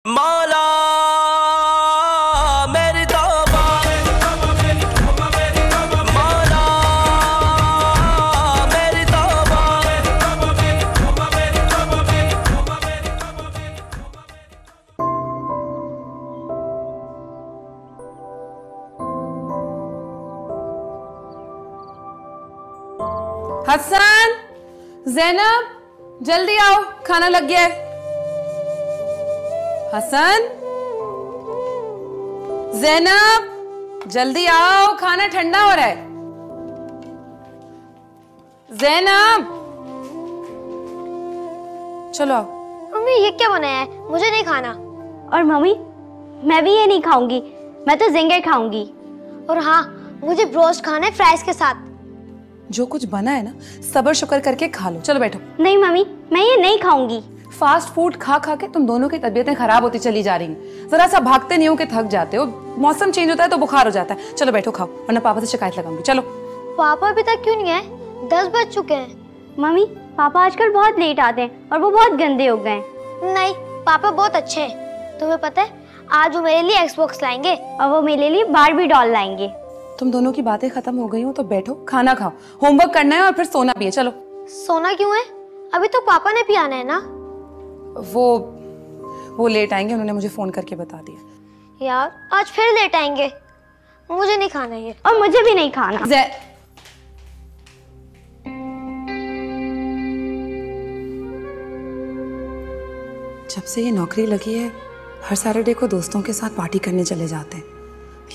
मौला मेरी तौबा, मौला मेरी तौबा। हसन, ज़ैनब, जल्दी आओ, खाना लग गया है। हसन, ज़ैनब, जल्दी आओ, खाना ठंडा हो रहा है। ज़ैनब, चलो आओ। मम्मी ये क्या बनाया है? मुझे नहीं खाना। और मम्मी, मैं भी ये नहीं खाऊंगी, मैं तो ज़िंगर खाऊंगी। और हाँ, मुझे ब्रोस्ट खाना है फ्राइज के साथ। जो कुछ बना है ना, सब्र शुक्र करके खा लो। चलो बैठो। नहीं मम्मी, मैं ये नहीं खाऊंगी। फास्ट फूड खा खा के तुम दोनों की तबीयतें खराब होती चली जा रही हैं। जरा सा भागते नहीं हो कि थक जाते हो। मौसम चेंज होता है तो बुखार हो जाता है। चलो बैठो, खाओ, वरना पापा से शिकायत लगाऊंगी। चलो। पापा अभी तक क्यों नहीं आए? 10 बज चुके हैं। मम्मी, पापा आजकल बहुत लेट आते हैं और वो बहुत गंदे हो गए। नहीं, पापा बहुत अच्छे हैं। तुम्हें पता है, आज वो मेरे लिए एक्सबॉक्स लाएंगे और वो मेरे लिए बारबी डॉल लाएंगे। तुम दोनों की बातें खत्म हो गई हो तो बैठो, खाना खाओ, होमवर्क करना है और फिर सोना भी है। चलो। सोना क्यों है? अभी तो पापा ने भी आना है ना। वो लेट आएंगे, उन्होंने मुझे फोन करके बता दिया। यार, आज फिर लेट आएंगे। मुझे नहीं खाना ये। और मुझे भी नहीं खाना। जब से ये नौकरी लगी है, हर सैटरडे को दोस्तों के साथ पार्टी करने चले जाते हैं।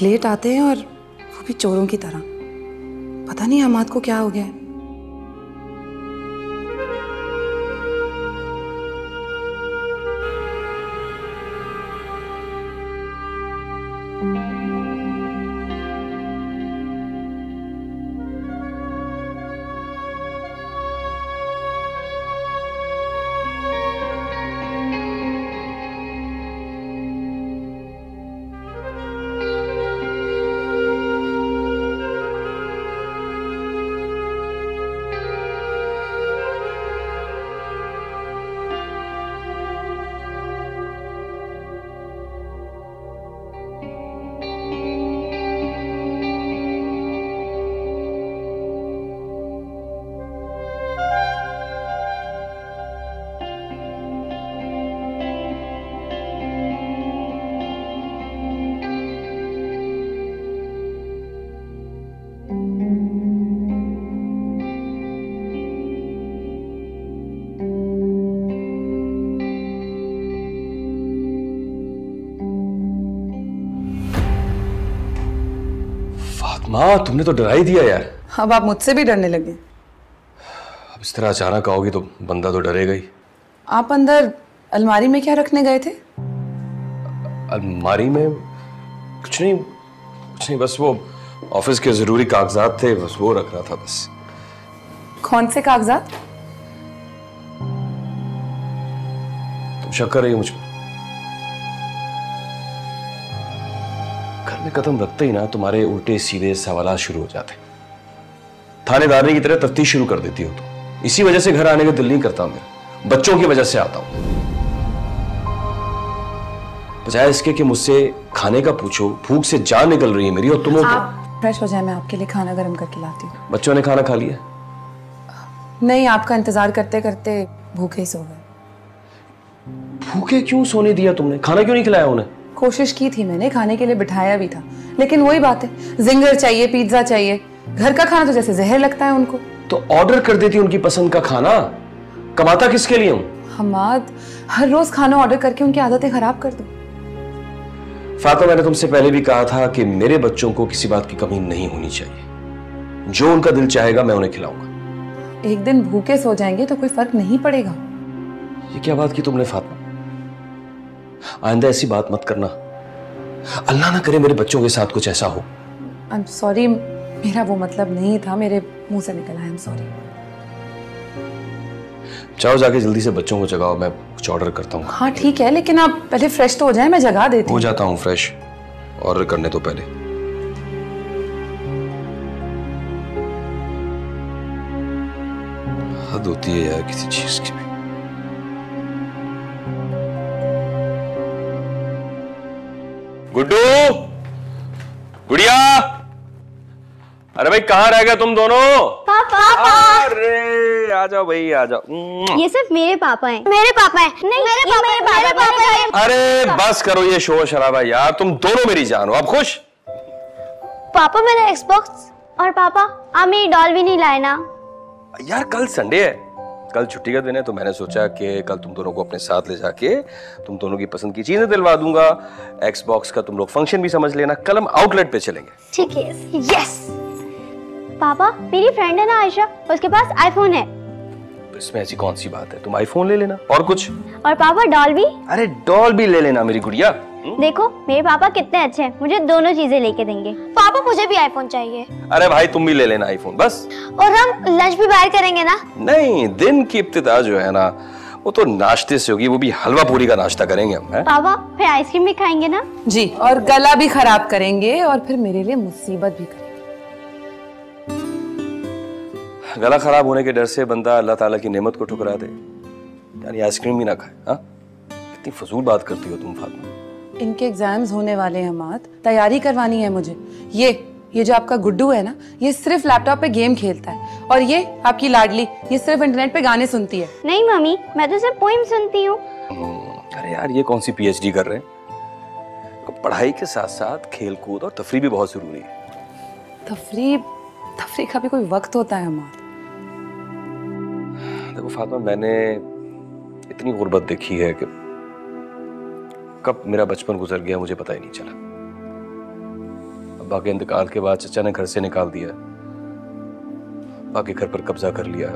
लेट आते हैं और वो भी चोरों की तरह। पता नहीं हमाद को क्या हो गया है। माँ, तुमने तो डरा ही दिया यार। अब आप मुझसे भी डरने लगे। अब इस तरह अचानक आओगी तो बंदा तो डरेगा ही। आप अंदर अलमारी में क्या रखने गए थे? अलमारी में कुछ नहीं, बस वो ऑफिस के जरूरी कागजात थे, बस वो रख रहा था बस। कौन से कागजात? तुम शक कर रही हो मुझ पर? घर में कदम रखते ही ना तुम्हारे उल्टे सीधे सवाल शुरू हो जाते। थानेदारनी की तरह तफ्तीश शुरू कर देती हो तुम। इसी वजह से घर आने का दिल नहीं करता मेरा। बच्चों की वजह से आता हूं। बजाय इसके कि मुझसे खाने का पूछो, भूख से जान निकल रही है मेरी और तुम फ्रेश हो जाए, मैं आपके लिए खाना गर्म करके लाती हूँ। बच्चों ने खाना खा लिया? नहीं, आपका इंतजार करते करते भूखे ही सो गए। भूखे क्यों सोने दिया तुमने? खाना क्यों नहीं खिलाया उन्हें? कोशिश की थी मैंने, खाने के लिए बिठाया भी था, लेकिन वही बात है, जिंगर चाहिए, पिज्जा चाहिए। घर का खाना तो जैसे जहर लगता है उनको। तो ऑर्डर कर देती उनकी पसंद का खाना। कमाता किसके लिए हूं? हमाद, हर रोज खाना ऑर्डर करके उनकी आदतें खराब कर दो। फातिमा, मैंने तुमसे पहले भी कहा था कि मेरे बच्चों को किसी बात की कमी नहीं होनी चाहिए। जो उनका दिल चाहेगा मैं उन्हें खिलाऊंगा। एक दिन भूखे सो जाएंगे तो कोई फर्क नहीं पड़ेगा। ये क्या बात की तुमने फातिमा? आइंदा ऐसी बात मत करना। अल्लाह ना करे मेरे बच्चों के साथ कुछ ऐसा हो। आई एम सॉरी, मेरा वो मतलब नहीं था, मेरे मुंह से निकला। I am sorry. जाओ, जाके जल्दी से बच्चों को जगाओ, मैं कुछ ऑर्डर करता हूँ। हाँ ठीक है, लेकिन आप पहले फ्रेश तो हो जाए, मैं जगा देती हूँ। हो जाता हूँ फ्रेश, ऑर्डर करने तो पहले। हद होती है यार किसी चीज की भी। गुड्डू, गुड़िया, अरे भाई कहाँ रह गए तुम दोनों? पापा। अरे आ जाओ भाई, आ जाओ। ये सिर्फ मेरे पापा हैं। मेरे पापा है। नहीं, मेरे ये पापा है। अरे बस करो ये शोर शराबा यार, तुम दोनों मेरी जान हो। अब खुश? पापा मेरा एक्सबॉक्स। और पापा आप मेरी डॉल भी नहीं लाए ना। यार कल संडे है, कल छुट्टी का दिन है, तो मैंने सोचा कि कल तुम दोनों को अपने साथ ले जाके तुम दोनों की पसंद की चीजें दिलवा दूंगा। एक्सबॉक्स का तुम लोग फंक्शन भी समझ लेना। कल हम आउटलेट पे चलेंगे। ठीक है। यस। पापा मेरी फ्रेंड है ना आयशा, उसके पास आईफोन है। तो इसमें ऐसी कौन सी बात है, तुम आईफोन ले लेना। और कुछ? और पापा डॉल भी। अरे डॉल भी ले लेना मेरी गुड़िया। देखो मेरे पापा कितने अच्छे हैं, मुझे दोनों चीजें लेके देंगे। पापा मुझे भी आईफोन चाहिए। अरे भाई तुम भी ले लेना आईफोन बस। और हम लंच भी बाहर करेंगे ना? नहीं, दिन की इब्तिदा जो है ना वो तो नाश्ते से होगी, वो भी हलवा पूरी का नाश्ता करेंगे हम। है? पापा फिर आइसक्रीम भी खाएंगे ना? जी, और गला भी खराब करेंगे और फिर मेरे लिए मुसीबत भी करेंगे। गला खराब होने के डर से बंदा अल्लाह ताला की नेमत को ठुकरा दे, यानी आइसक्रीम भी ना खाए। हाँ, कितनी फजूल बात करती हो तुम फातिमा। इनके एग्जाम्स होने वाले हैं हमाद, तैयारी करवानी है मुझे। ये जो आपका गुड्डू है ना, ये सिर्फ लैपटॉप पे गेम खेलता है, और ये आपकी लाडली, ये सिर्फ इंटरनेट पे गाने सुनती है। नहीं मम्मी, मैं तो सिर्फ पोइम सुनती हूँ। अरे यार ये कौन सी पीएचडी कर रहे हैं? पढ़ाई के साथ साथ खेल कूद और तफरी भी बहुत जरूरी है। तफरी का भी कोई वक्त होता है हमाद। देखो फातिमा, मैंने इतनी गुर्बत देखी है कि कब मेरा बचपन गुजर गया मुझे पता ही नहीं चला। अब्बा के इंतकाल के बाद चचा ने घर से निकाल दिया, अब्बा के घर पर कब्जा कर लिया।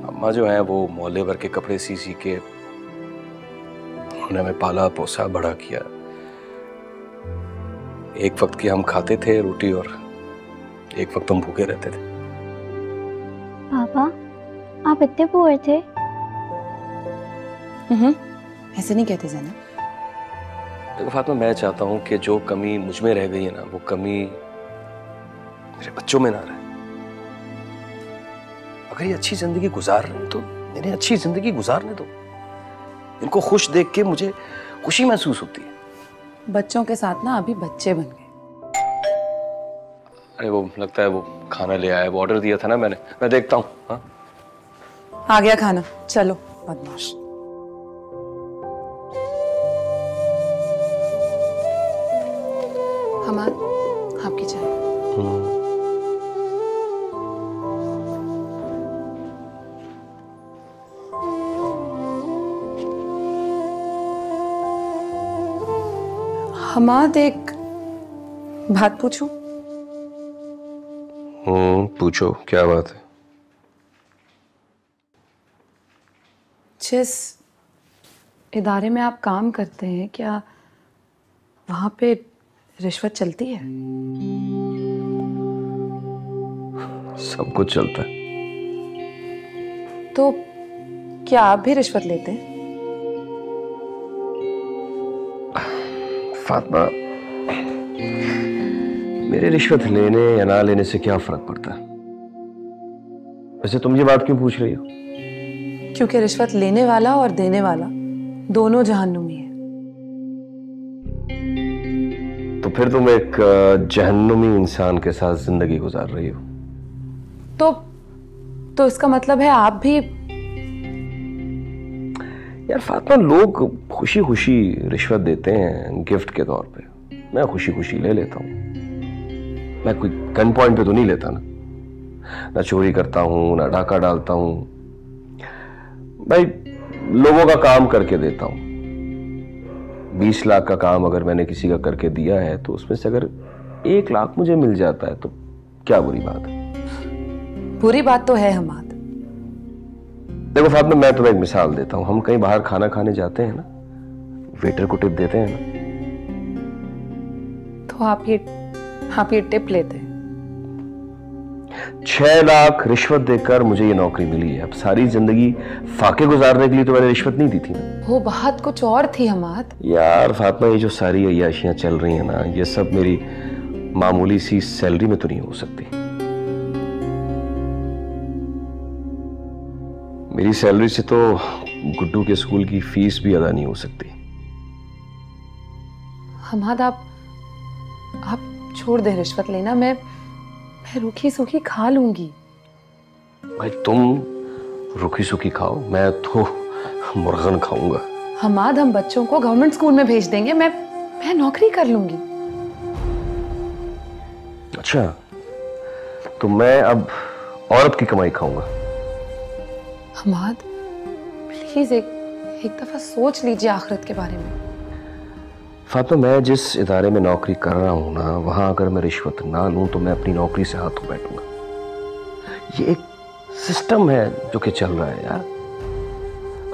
अम्मा जो है वो मोहल्ले भर के कपड़े सी सी के उन्होंने हमें पाला पोसा बड़ा किया। एक वक्त की हम खाते थे रोटी और एक वक्त हम भूखे रहते थे। पापा आप इतने पुअर थे? ऐसे नहीं कहते ज़ैनब। देखो फातिमा, मैं चाहता हूं कि जो कमी मुझ में रह गई है ना, वो कमी मेरे बच्चों में ना रहे। अगर ये अच्छी जिंदगी गुजार रहे हैं तो इन्हें अच्छी जिंदगी गुजारने दो। इनको खुश देख के मुझे खुशी महसूस होती है। बच्चों के साथ ना अभी बच्चे बन गए। अरे वो लगता है वो खाना ले आया, वो ऑर्डर दिया था ना मैंने, मैं देखता हूँ। हाँ आ गया खाना, चलो बदमाश। हमाद, आपकी चाय। हमाद, एक बात पूछूं? पूछो, क्या बात है? जिस इदारे में आप काम करते हैं, क्या वहां पे रिश्वत चलती है? सब कुछ चलता है। तो क्या आप भी रिश्वत लेते हैं? फातिमा, मेरे रिश्वत लेने या ना लेने से क्या फर्क पड़ता है? वैसे तुम ये बात क्यों पूछ रही हो? क्योंकि रिश्वत लेने वाला और देने वाला दोनों जहन्नुमी है। तो फिर तुम एक जहन्नुमी इंसान के साथ जिंदगी गुजार रही हो। तो इसका मतलब है आप भी? यार फातिमा, लोग खुशी खुशी रिश्वत देते हैं गिफ्ट के तौर पे, मैं खुशी खुशी ले लेता हूँ। मैं कोई गन पॉइंट पे तो नहीं लेता ना चोरी करता हूँ, ना डाका डालता हूँ। भाई लोगों का काम करके देता हूँ। 20 लाख का काम अगर मैंने किसी का करके दिया है तो उसमें से अगर 1 लाख मुझे मिल जाता है तो क्या बुरी बात है? बुरी बात तो है हमाद। देखो फातिमा, मैं तुम्हें एक मिसाल देता हूँ। हम कहीं बाहर खाना खाने जाते हैं ना, वेटर को टिप देते हैं ना, तो आप ये टिप लेते हैं। 6 लाख रिश्वत देकर मुझे ये नौकरी मिली है। अब सारी जिंदगी फाके गुजारने के लिए तो मैंने रिश्वत नहीं दी थी ना। वो बात कुछ और थी हमाद। यार फातिमा, ये जो सारी अय्याशियां चल रही हैं ना, ये सब मेरी मामूली सी सैलरी में तो नहीं हो सकती। मेरी सैलरी से तो गुड्डू के स्कूल की फीस भी अदा नहीं हो सकती। हमाद आप छोड़ दे रिश्वत लेना, मैं रूखी सूखी खा लूंगी। भाई तुम रूखी सूखी खाओ, मैं तो मुर्गन खाऊंगा। हमाद हम बच्चों को गवर्नमेंट स्कूल में भेज देंगे, मैं नौकरी कर लूंगी। अच्छा, तो मैं अब औरत की कमाई खाऊंगा। हमाद प्लीज एक दफा सोच लीजिए आखिरत के बारे में। फातिमा, मैं जिस इदारे में नौकरी कर रहा हूं ना, वहां अगर मैं रिश्वत ना लूं तो मैं अपनी नौकरी से हाथ धो बैठूंगा। ये एक सिस्टम है जो कि चल रहा है यार।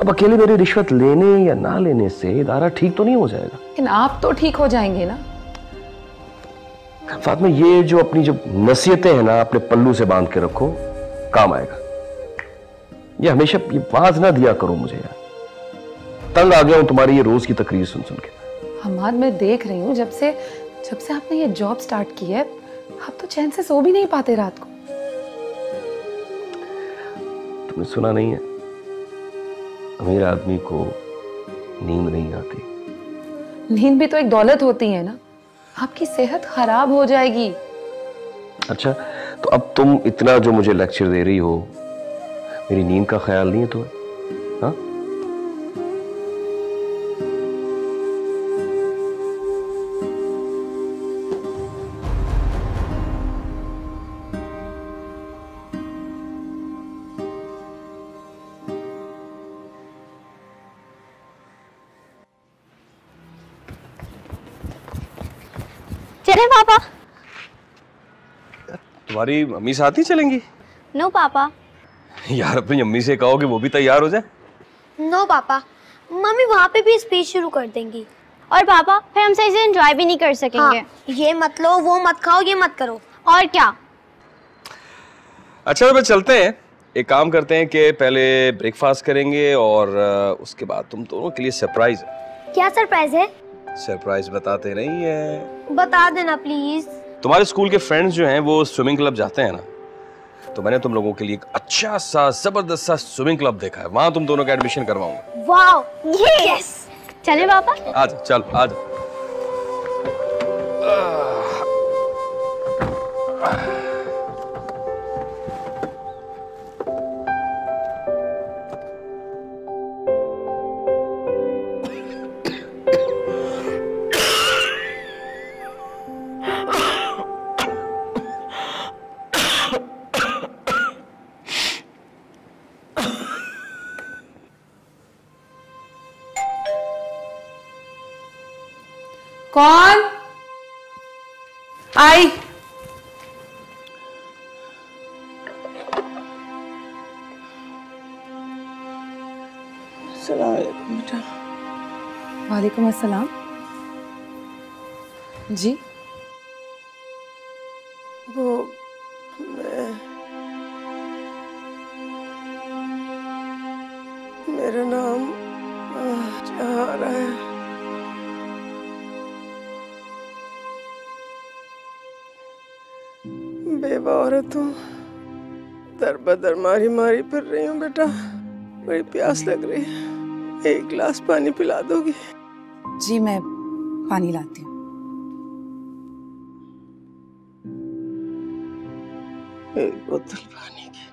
अब अकेले मेरी रिश्वत लेने या ना लेने से इदारा ठीक तो नहीं हो जाएगा। लेकिन आप तो ठीक हो जाएंगे ना। फातिमा, ये जो अपनी जो नसीहतें हैं ना, अपने पल्लू से बांध के रखो, काम आएगा। ये हमेशा ये वाज ना दिया करो मुझे यार, तंग आ गया हूं तुम्हारी ये रोज की तकरीर सुन सुन के। हमाद, मैं देख रही हूँ जब से आपने ये जॉब स्टार्ट की है, आप तो चैन से सो भी नहीं पाते रात को। तुमने सुना नहीं है, अमीर आदमी को नींद नहीं आती। नींद भी तो एक दौलत होती है ना, आपकी सेहत खराब हो जाएगी। अच्छा, तो अब तुम इतना जो मुझे लेक्चर दे रही हो, मेरी नींद का ख्याल नहीं है तुम्हें? हाँ? चले पापा। तुम्हारी मम्मी साथ ही चलेंगी? नो पापा। यार अपनी अम्मी से कहो कि वो भी तैयार हो जाए। नो पापा, मम्मी वहाँ पे भी स्पीच शुरू कर देंगी। और पापा फिर हम सही से एंजॉय भी नहीं कर सकेंगे। हाँ, ये मत लो, वो मत खाओ, ये मत करो। और क्या। अच्छा, तो बस चलते हैं। एक काम करते हैं कि पहले ब्रेकफास्ट करेंगे और उसके बाद तुम दोनों के लिए सरप्राइज है। क्या सरप्राइज है? सरप्राइज बताते नहीं है। बता देना प्लीज। तुम्हारे स्कूल के फ्रेंड्स जो हैं वो स्विमिंग क्लब जाते हैं ना, तो मैंने तुम लोगों के लिए एक अच्छा सा जबरदस्त सा स्विमिंग क्लब देखा है, वहां तुम दोनों का एडमिशन करवाऊंगा। Wow, yes. चले पापा। आजा, चल आजा। कौन आई? अस्सलाम वालेकुम बेटा। वालेकुम अस्सलाम। जी, वो मेरा नाम जहारा है। बेवा औरत हूँ, दर बदर मारी मारी फिर रही हूँ बेटा। बड़ी प्यास लग रही है, एक गिलास पानी पिला दोगी? जी मैं पानी लाती हूँ। एक बोतल पानी की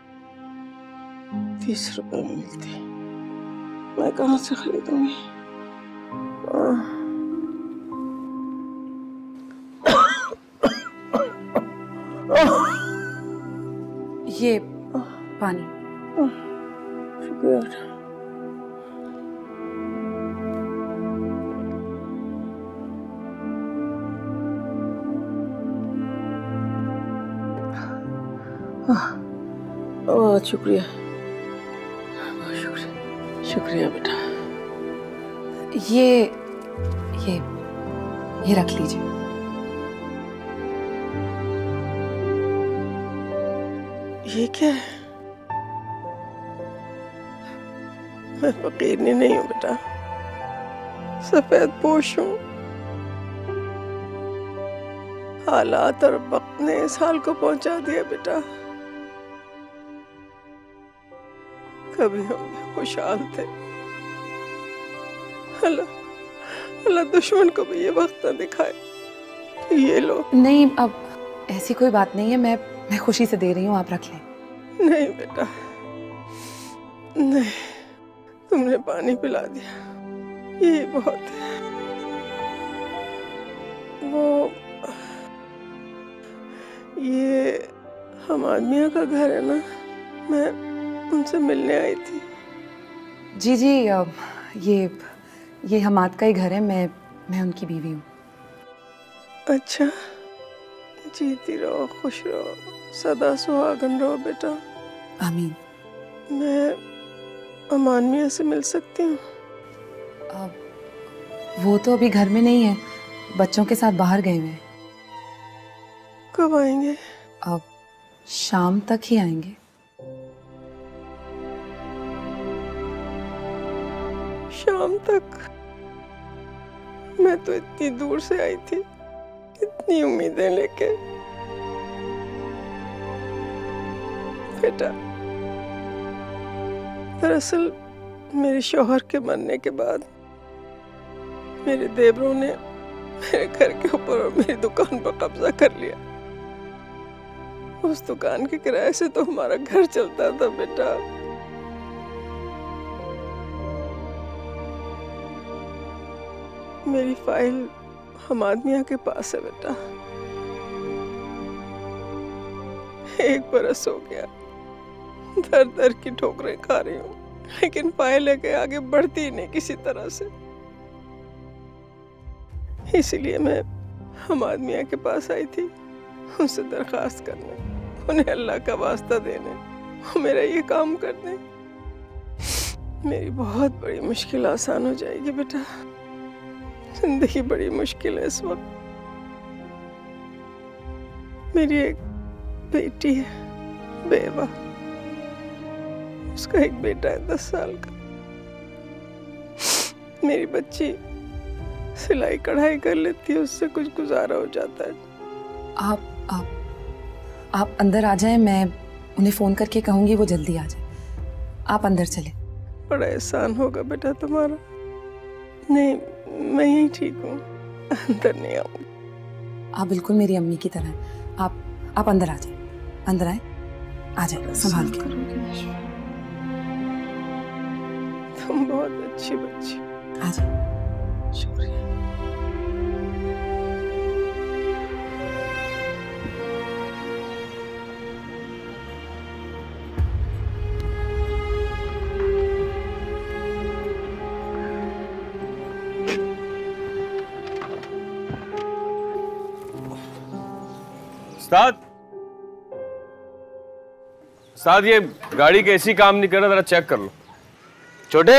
30 रुपए में मिलती, मैं कहाँ से खरीदूंगी? ये पानी। शुक्रिया। बहुत शुक्रिया, बहुत शुक्रिया, शुक्रिया बेटा। ये रख लीजिए। ये क्या है? मैं फकीरनी नहीं हूँ बेटा, सफेद पोश हूँ। हालात और वक्त ने इस हाल को पहुंचा दिया बेटा। कभी हम भी खुशहाल थे, अल्लाह दुश्मन को भी ये वक्त ना दिखाए। ये लो। नहीं, अब ऐसी कोई बात नहीं है, मैं खुशी से दे रही हूँ, आप रख लें। नहीं बेटा, नहीं, तुमने पानी पिला दिया, यही बहुत है। वो ये हम आदमियों का घर है ना, मैं उनसे मिलने आई थी। जी जी, ये हमाद का ही घर है, मैं उनकी बीवी हूँ। अच्छा, जीती रहो, खुश रहो, सदा सुहागन रहो बेटा। आमीन। मैं अमान मियाँ से मिल सकती हूँ? वो तो अभी घर में नहीं है, बच्चों के साथ बाहर गए हुए हैं। कब आएंगे? अब शाम तक ही आएंगे। शाम तक? मैं तो इतनी दूर से आई थी, इतनी उम्मीदें लेके। बेटा, दरअसल मेरे शौहर के मरने के बाद मेरे देवरों ने मेरे घर के ऊपर और मेरी दुकान पर कब्जा कर लिया। उस दुकान के किराए से तो हमारा घर चलता था बेटा। मेरी फाइल हमाद मियाँ के पास है बेटा। 1 बरस हो गया, दर दर की ठोकरें खा रही हूँ, लेकिन फाइल लेके आगे बढ़ती ही नहीं किसी तरह से। इसीलिए मैं हमाद मियाँ के पास आई थी, उनसे दरखास्त करने, उन्हें अल्लाह का वास्ता देने, वो मेरा ये काम कर दें। मेरी बहुत बड़ी मुश्किल आसान हो जाएगी बेटा। जिंदगी बड़ी मुश्किल है इस वक्त। मेरी एक बेटी है, बेवा, उसका एक बेटा है 10 साल का। मेरी बच्ची सिलाई कढ़ाई कर लेती है, उससे कुछ गुजारा हो जाता है। आप अंदर आ जाएं, मैं उन्हें फोन करके कहूंगी वो जल्दी आ जाए। आप अंदर चले। बड़ा एहसान होगा बेटा तुम्हारा। नहीं, मैं यही ठीक हूँ, अंदर नहीं आऊंगी। आप बिल्कुल मेरी अम्मी की तरह हैं। आप अंदर आ जाए, अंदर आए, आ जाए संभाल के। तुम बहुत अच्छी बच्ची। आ जाए। शुक्रिया। उस्ताद, ये गाड़ी के एसी काम नहीं कर रहा, जरा चेक कर लो। छोटे,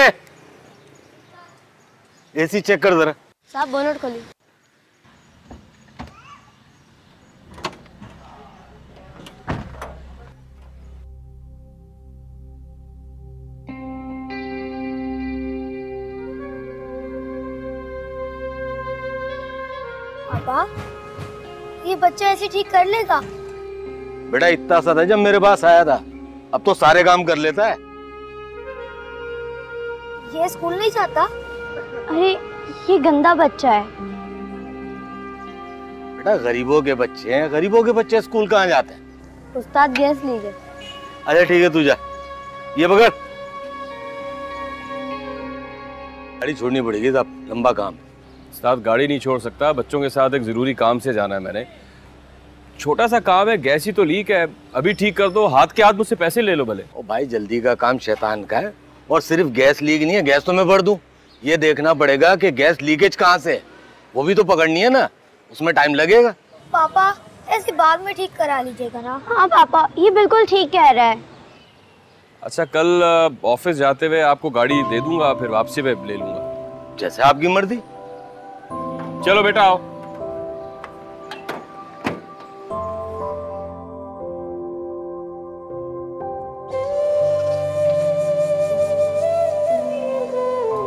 एसी चेक कर जरा। साहब बोनट खोलिए। पापा, ये बच्चा ऐसे ठीक कर लेगा? बेटा इतना सा था जब मेरे पास आया था, अब तो सारे काम कर लेता है। ये स्कूल नहीं जाता? अरे ये गंदा बच्चा है। बेटा गरीबों के बच्चे हैं, गरीबों के बच्चे स्कूल कहाँ जाते हैं? उस्ताद गैस लीजिए। अच्छा ठीक है, तू जा, ये पकड़। गाड़ी छोड़नी पड़ेगी साहब, लंबा काम है। उस्ताद गाड़ी नहीं छोड़ सकता, बच्चों के साथ एक जरूरी काम से जाना है मैंने। छोटा सा काम है, गैस ही तो लीक है, अभी ठीक कर दो, हाथ के हाथ मुझसे पैसे ले लो भले। ओ भाई जल्दी का काम शैतान का है, और सिर्फ गैस लीक नहीं है, गैस तो मैं भर दूं, ये देखना पड़ेगा कि गैस लीकेज कहाँ से है, वो भी तो पकड़नी है ना, उसमें टाइम लगेगा। पापा ऐसे बाद में ठीक करा लीजिएगा ना। हाँ पापा, ये बिल्कुल ठीक कह रहा है। अच्छा, कल ऑफिस जाते हुए आपको गाड़ी दे दूंगा, फिर वापसी पे ले लूंगा। जैसे आपकी मर्जी। चलो बेटा आओ।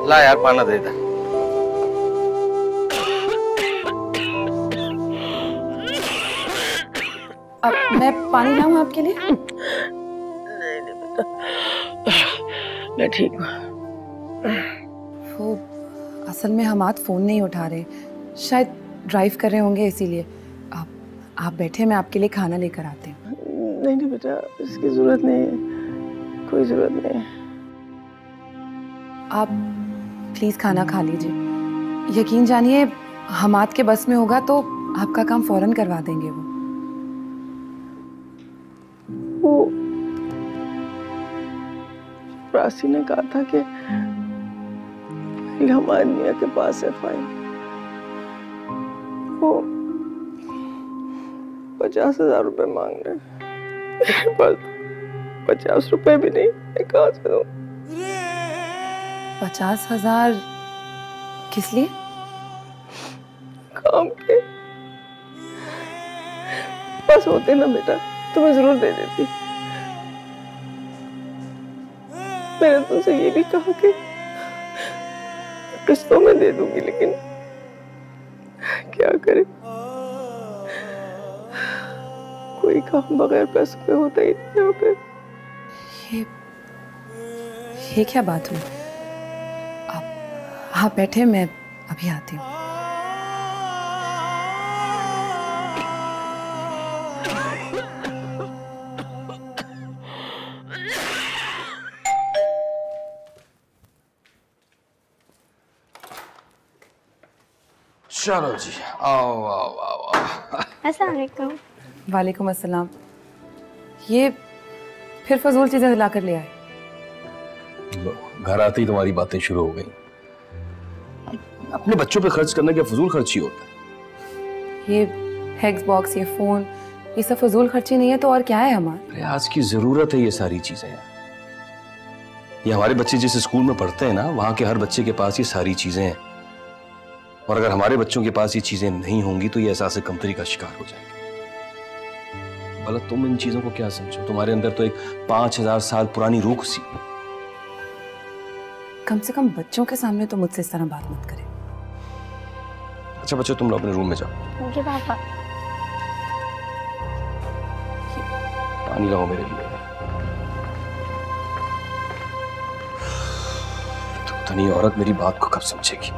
ला यार पाना दे दे। अब मैं पानी लाऊं आपके लिए? नहीं बेटा, मैं ठीक हूँ। वो असल में हमाद फ़ोन नहीं उठा रहे, शायद ड्राइव कर रहे होंगे इसीलिए। आप बैठे, मैं आपके लिए खाना लेकर आती हूँ। नहीं नहीं बेटा, इसकी ज़रूरत नहीं है, कोई ज़रूरत नहीं है। आप प्लीज़ खाना खा लीजिए। यकीन जानिए हमाद के बस में होगा तो आपका काम फ़ौरन करवा देंगे वो। प्रासी ने कहा था कि हमारे मियाँ के पास है फाइल, वो 50,000 रुपए मांग रहे हैं। मेरे पास 50 रुपए भी नहीं, मैं कहाँ से दूँ? 50,000 किस लिए? काम के बस होते ना बेटा, तुम्हें जरूर दे देती। मैंने तुमसे ये भी कहा कि किस्तों में दे दूंगी, लेकिन क्या करे, कोई काम बगैर पैसों पे होता ही नहीं यहाँ पे। ये क्या बात हुई? आप बैठे, मैं अभी आती हूँ। चलो जी, आओ आओ आओ आओ। अस्सलाम वालेकुम। वालेकुम अस्सलाम। ये फिर फजूल चीजें ला कर ले आए। घर आते ही तुम्हारी बातें शुरू हो गई। अपने बच्चों पे खर्च करना क्या फजूल खर्ची होता है? ये एक्स बॉक्स, ये फोन, ये सब फजूल खर्ची नहीं है तो और क्या है हमारे? आज की जरूरत है ये सारी चीजें। ये हमारे बच्चे जिस स्कूल में पढ़ते हैं ना, वहां के हर बच्चे के पास ये सारी चीजें हैं। और अगर हमारे बच्चों के पास ये चीजें नहीं होंगी तो ये एहसास कमतरी का शिकार हो जाएंगे। भला तुम इन चीजों को क्या समझो? तुम्हारे अंदर तो एक 5000 साल पुरानी रूह सी। कम से कम बच्चों के सामने तो मुझसे इस तरह बात मत करें। अच्छा बच्चों, तुम लोग अपने रूम में जाओ। ओके पापा। पानी लाओ मेरे लिए। तो धनी औरत मेरी बात को कब समझेगी?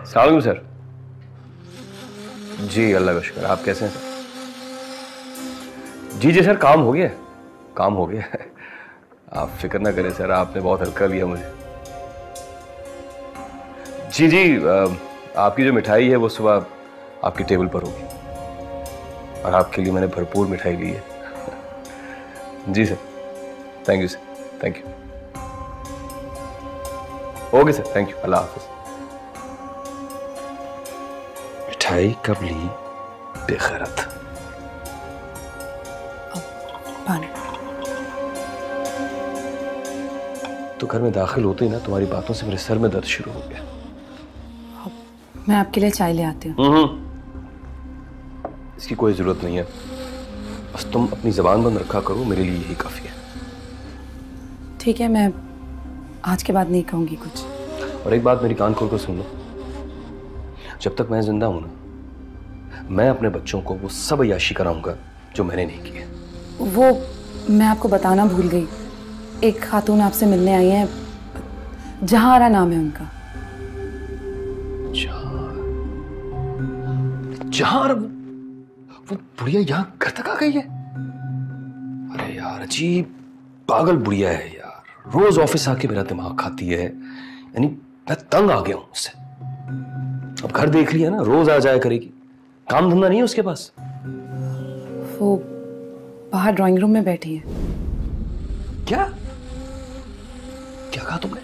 सलाम सर। जी अल्लाह का शुक्र। आप कैसे हैं सर? जी जी सर, काम हो गया, काम हो गया। आप फिक्र ना करें सर, आपने बहुत हल्का लिया मुझे। जी जी, आपकी जो मिठाई है वो सुबह आपकी टेबल पर होगी और आपके लिए मैंने भरपूर मिठाई ली है। जी sir, thank you sir, thank you. Okay sir, thank you, अल्लाह हाफिज। मिठाई कब ली बेखैरत। पानी। तो घर में दाखिल होते ही ना तुम्हारी बातों से मेरे सर में दर्द शुरू हो गया। मैं आपके लिए चाय ले आती हूँ। इसकी कोई जरूरत नहीं है, बस तुम अपनी जबान बंद रखा करो, मेरे लिए यही काफी है। ठीक है, मैं आज के बाद नहीं कहूंगी कुछ। और एक बात मेरी कान खोल कर सुन लो, जब तक मैं जिंदा हूं ना, मैं अपने बच्चों को वो सब अय्याशी कराऊंगा जो मैंने नहीं किए। वो मैं आपको बताना भूल गई, एक खातून आपसे मिलने आई है, जहारा नाम है उनका। जहां वो बुढ़िया यहाँ घर तक आ गई है? अरे यार, अजीब पागल बुढ़िया है यार, रोज ऑफिस आके मेरा दिमाग खाती है। यानी मैं तंग आ गया हूं उससे। अब घर देख लिया ना, रोज आ जाया करेगी, काम धंधा नहीं है उसके पास। वो बाहर ड्राइंग रूम में बैठी है। क्या क्या कहा तुमने?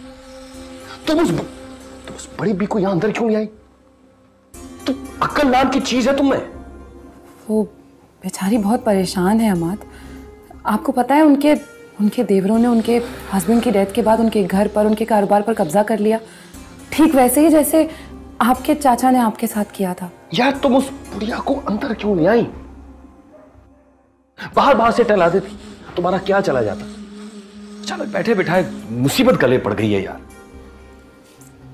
तुम उस बड़ी बी को यहां अंदर क्यों नहीं आई? तो अक्ल नाम की चीज है तुम में। वो बेचारी बहुत परेशान है अमाद। आपको पता है उनके देवरों ने उनके हस्बैंड की डेथ के बाद उनके घर पर, उनके कारोबार पर कब्जा कर लिया, ठीक वैसे ही जैसे आपके चाचा ने आपके साथ किया था। यार तुम उस बुढ़िया को अंदर क्यों नहीं आई? बाहर से टहला देती, तुम्हारा क्या चला जाता? चलो बैठे बिठाए मुसीबत गले पड़ गई है यार।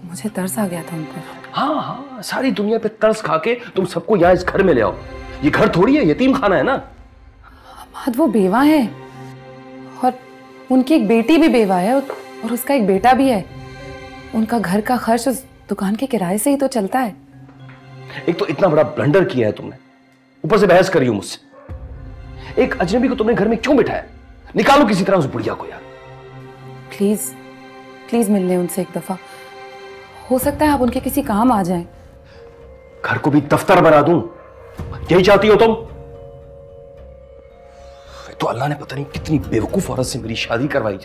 मुझे तरस आ गया था उन पर। हाँ हाँ, सारी दुनिया पे तरस खा के तुम सबको यहाँ इस घर में ले आओ। ये घर थोड़ी है, यतीम खाना है ना। अमाद वो बेवा है और उनकी एक बेटी भी बेवा है और उसका एक बेटा भी है। उनका घर का खर्च उस दुकान के किराए से ही तो चलता है। एक तो इतना बड़ा ब्लंडर किया है तुमने, ऊपर से बहस करी हो मुझसे। एक अजनबी को तुमने घर में क्यों बिठाया? निकालो किसी तरह उस बुढ़िया को यार। प्लीज प्लीज मिल लें उनसे एक दफा, हो सकता है आप उनके किसी काम आ जाएं। घर को भी दफ्तर बना दूं, यही चाहती हो तुम? तो अल्लाह ने पता नहीं कितनी बेवकूफ औरत से मेरी शादी करवाई।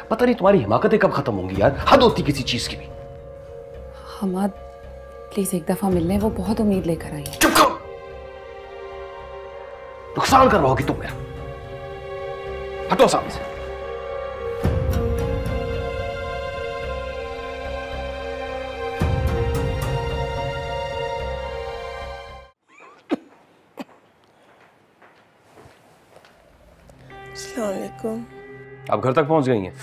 पता नहीं तुम्हारी हिमाकतें कब खत्म होंगी यार, हद होती किसी चीज की भी। हमाद प्लीज एक दफा मिल लें, वो बहुत उम्मीद लेकर आई है। चुप करो, नुकसान करवाओगी तुम मेरा। हटो सामने से। अस्सलाम वालेकुम। आप घर तक पहुंच गई हैं?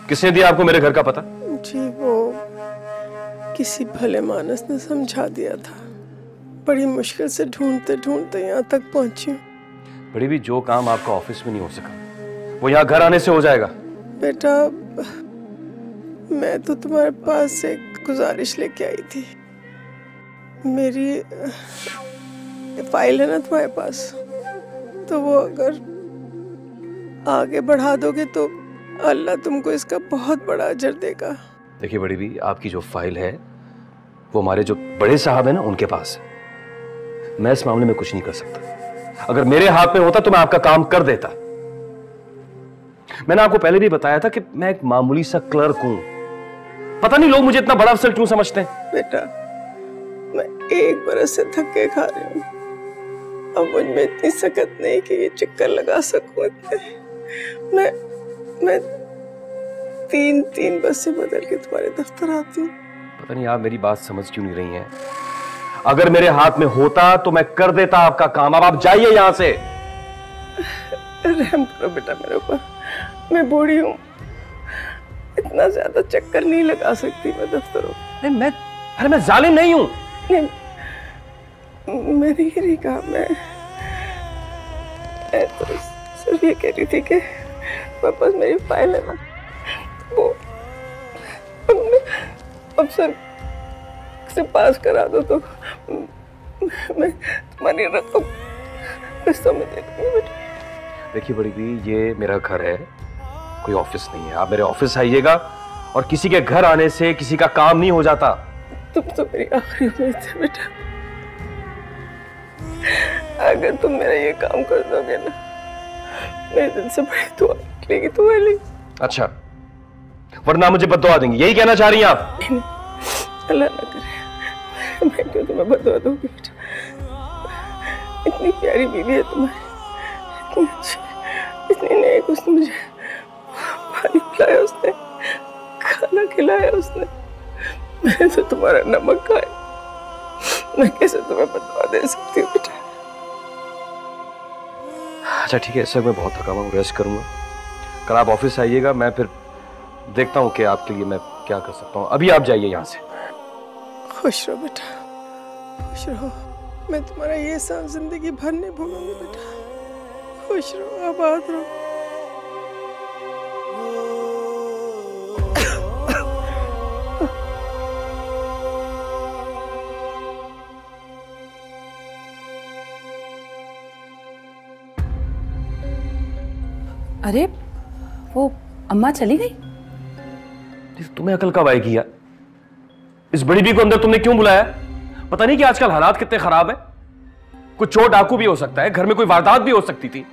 किसने दिया आपको मेरे घर का पता? जी वो किसी भले मानस ने समझा दिया था। बड़ी मुश्किल से ढूंढते ढूंढते यहाँ तक पहुंची हूँ। बड़ी भी जो काम आपका ऑफिस में नहीं हो सका वो यहाँ घर आने से हो जाएगा। बेटा मैं तो तुम्हारे पास एक गुजारिश लेके आई थी। मेरी फाइल है ना तुम्हारे पास, तो वो अगर आगे बढ़ा दोगे तो अल्लाह तुमको इसका बहुत बड़ा अजर देगा। देखिए बड़ी भी, आपकी जो फाइल है वो हमारे जो बड़े साहब है ना उनके पास है। मैं इस मामले में कुछ नहीं कर सकता। अगर मेरे हाथ में होता तो मैं आपका काम कर देता। मैंने आपको पहले भी बताया था कि मैं एक मामूली सा क्लर्क हूं। पता नहीं लोग मुझे इतना बड़ा अफसर क्यों समझते हैं। बेटा मैं 1 बरस से थके खा रही हूँ। अब मुझ में इतनी सकत नहीं कि ये चक्कर लगा सकूं। मैं 3 बसें बदल के तुम्हारे दफ्तर आती हूँ। पता नहीं आप मेरी बात समझ क्यों नहीं रही हैं। अगर मेरे हाथ में होता तो मैं कर देता आपका काम। अब आप जाइए यहां से। रहम करो बेटा मेरे ऊपर, मैं बूढ़ी हूँ, इतना ज्यादा चक्कर नहीं लगा सकती मैं दफ्तरों। अरे मैं जालिम नहीं हूं। मैंने ये नहीं कहा। मैं तो सिर्फ ये कह रही थी कि वापस मेरी फाइल है ना, वो अफसर से पास करा दो तो मैं तुम्हारी रकम किस्तों में दे दूंगी बेटा। देखिए बड़ी भी, ये मेरा घर है, कोई ऑफिस नहीं है। आप मेरे ऑफिस आइएगा, और किसी के घर आने से किसी का काम नहीं हो जाता। तुम तो मेरी आखिरी उम्मीद है बेटा। अगर तुम मेरा ये काम कर दोगे ना, मेरे दिल से बड़ी दुआ निकलेगी तुम्हारे लिए। अच्छा, वरना मुझे बद्दुआ देंगी, यही कहना चाह रही हैं आप? अल्लाह ना करे, मैं क्यों तुम्हें बद्दुआ दूंगी बेटा। इतनी प्यारी बीवी है तुम्हारी, इतनी अच्छी, इतनी नेक। उसने मुझे पानी पिलाया, उसने खाना खिलाया, उसने मैंने तो तुम्हारा नमक खाया। मैं कैसे तुम्हें बदवा दे सकती हूँ बेटा। अच्छा ठीक है, सर मैं बहुत थका हुआ हूँ, रेस्ट करूंगा। कल आप ऑफिस आइएगा, मैं फिर देखता हूँ कि आपके लिए मैं क्या कर सकता हूँ। अभी आप जाइए यहाँ से। खुश रहो बेटा, खुश रहो। मैं तुम्हारा ये एहसान जिंदगी भर नहीं भूलूंगी बेटा। खुश रहो, आबाद रहो। अरे वो अम्मा चली गई? तुम्हें अकल कब आएगी यार? इस बड़ी बी को अंदर तुमने क्यों बुलाया? पता नहीं कि आजकल हालात कितने खराब है। कुछ चोर डाकू भी हो सकता है, घर में कोई वारदात भी हो सकती थी।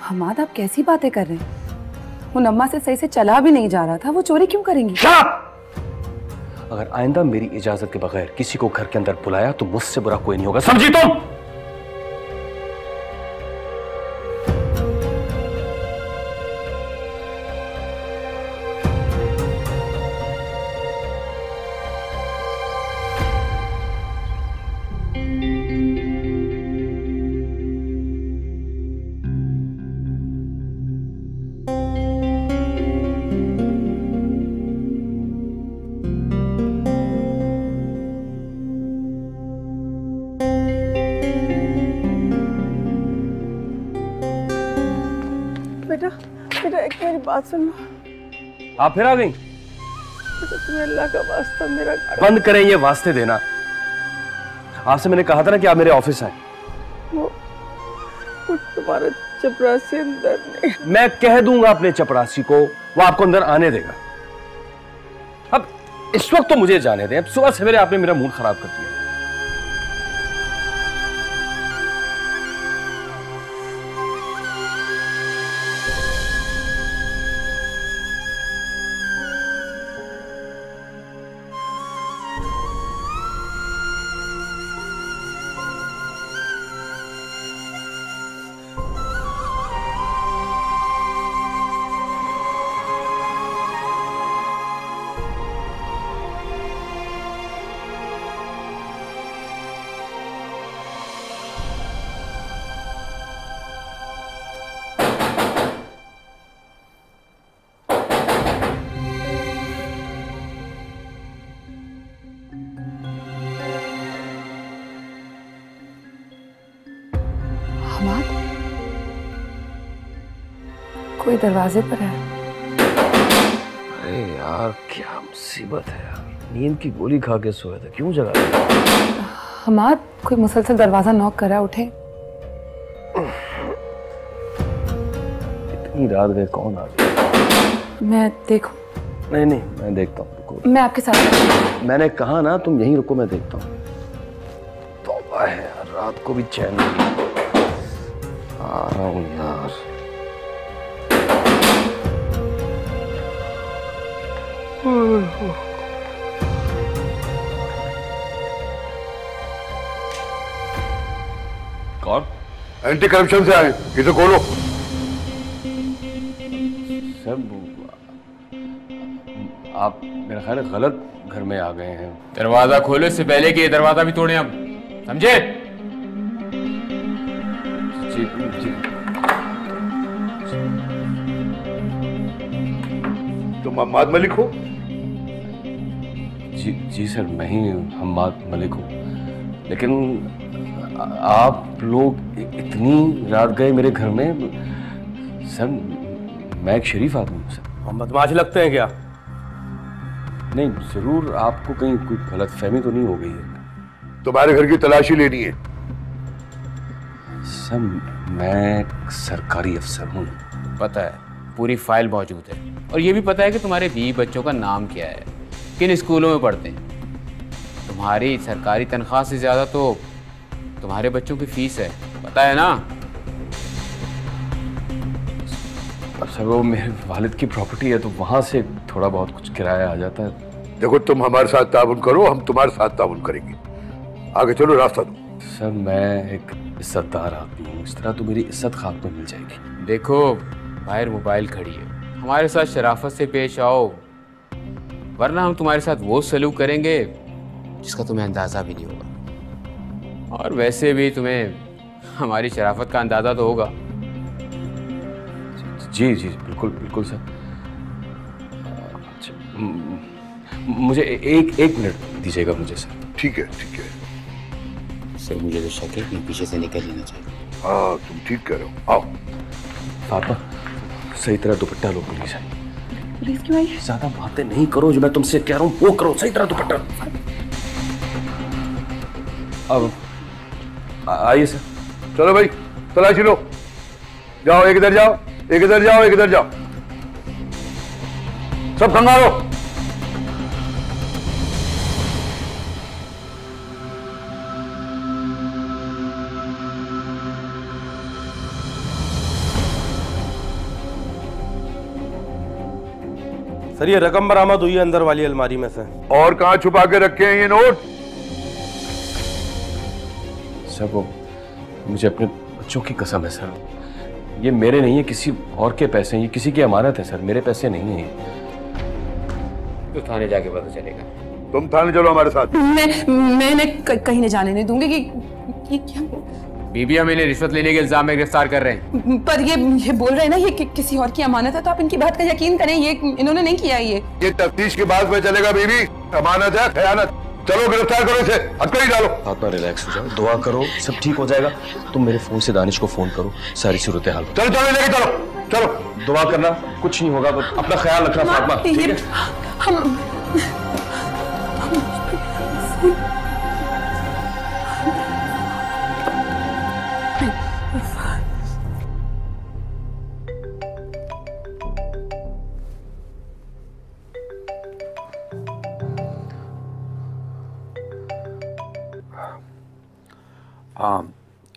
हमाद आप कैसी बातें कर रहे हैं? उन अम्मा से सही से चला भी नहीं जा रहा था, वो चोरी क्यों करेंगी? अगर आइंदा मेरी इजाजत के बगैर किसी को घर के अंदर बुलाया तो मुझसे बुरा कोई नहीं होगा, समझी तुम? बेटा बेटा एक मेरी बात सुन लो। आप फिर आ गई? बेटा तुम्हें अल्लाह का वास्ता मेरा बंद करें ये वास्ते देना। आपसे मैंने कहा था ना कि आप मेरे ऑफिस आए। वो तुम्हारा चपरासी अंदर नहीं। मैं कह दूंगा अपने चपरासी को, वो आपको अंदर आने देगा। अब इस वक्त तो मुझे जाने दें। अब सुबह सवेरे आपने मेरा मूड खराब कर दिया। कोई दरवाजे पर है। अरे यार क्या मुसीबत है यार। नींद की गोली खा के सोया था, क्यों जगा? हमाद, कोई मुसलसल दरवाजा नॉक कर रहा है, उठे। इतनी रात गए, कौन आ गया? मैं देखूं? नहीं नहीं, मैं देखता हूँ, रुको। मैं आपके साथ। मैंने कहा ना तुम यहीं रुको, मैं देखता हूँ। तौबा है यार, रात को भी चैन नहीं। आ रहा हूँ यार। कौन? एंटी करप्शन से आए, इसे खोलो। सब आप मेरा ख्याल है गलत घर में आ गए हैं। दरवाजा खोलो, इससे पहले कि ये दरवाजा भी तोड़े हम, समझे? जी जी। तुम हम्माद मलिक हो? जी सर, मैं ही हम्माद मलिक हूँ। लेकिन आप लोग इतनी रात गए मेरे घर में। सर मैं एक शरीफ आदमी हूँ सर। हम बदमाश लगते हैं क्या? नहीं, जरूर आपको कहीं कोई गलतफहमी तो नहीं हो गई है? तुम्हारे घर की तलाशी लेनी है। सर मैं एक सरकारी अफसर हूँ। पता है, पूरी फाइल मौजूद है। और ये भी पता है कि तुम्हारे 20 बच्चों का नाम क्या है, किन स्कूलों में पढ़ते हैं। तुम्हारी सरकारी तनख्वाह से ज़्यादा तो तुम्हारे बच्चों की फीस है, पता है ना? अब सर वो मेरे वालिद की प्रॉपर्टी है, तो वहाँ से थोड़ा बहुत कुछ किराया आ जाता है। देखो तुम हमारे साथ ताउन करो, हम तुम्हारे साथ ताउन करेंगे। आगे चलो, रास्ता दो। सर मैं एक इज्जतदार आदमी हूँ, इस तरह तो मेरी इज्जत खाक में मिल जाएगी। देखो बाहर मोबाइल खड़ी है, हमारे साथ शराफत से पेश आओ, वरना हम तुम्हारे साथ वो सलूक करेंगे जिसका तुम्हें अंदाज़ा भी नहीं होगा। और वैसे भी तुम्हें हमारी शराफत का अंदाज़ा तो होगा। जी जी बिल्कुल बिल्कुल सर। मुझे एक मिनट दीजिएगा मुझे सर। ठीक है ठीक है। सर मुझे तो शक है कि पीछे से निकल लेना चाहिए। हाँ तुम ठीक कह रहे हो। आओ पापा, सही तरह दुपट्टा लो प्लीज। पुलिस क्यों आई? ज्यादा बातें नहीं करो, जो मैं तुमसे कह रहा हूँ वो करो। सही तरह दुपट्टा। अब आइए सर। चलो भाई तलाशी लो। जाओ, एक इधर जाओ, एक इधर जाओ, एक इधर जाओ, सब खंगालो। सर ये रकम बरामद हुई है अंदर वाली अलमारी में से। और कहाँ छुपा के रखे हैं ये नोट? सर वो मुझे अपने बच्चों की कसम है सर, ये मेरे नहीं है, किसी और के पैसे हैं। ये किसी की अमानत है सर, मेरे पैसे नहीं हैं। तो थाने जाके पता चलेगा। तुम थाने चलो हमारे साथ। मैं कहीं नहीं जाने नहीं दूंगी। कि क्या बीबी हमें रिश्वत लेने के इल्जाम में गिरफ्तार कर रहे हैं। पर ये बोल रहे हैं ना ये किसी और की अमानत है, तो आप इनकी बात का यकीन करें, ये इन्होंने नहीं किया। ये तफ्तीश के बाद में चलेगा बीबी, अमानत है, खयानत। चलो गिरफ्तार करो इसे, हथकड़ी डालो। आत्मा रिलैक्स हो जाओ, दुआ करो, सब ठीक हो जाएगा। तुम मेरे फोन से दानिश को फोन करो, सारी सूरत हाल। चलो चलो लेके चलो। चलो दुआ करना, कुछ नहीं होगा, अपना ख्याल रखना फातिमा, ठीक है? हम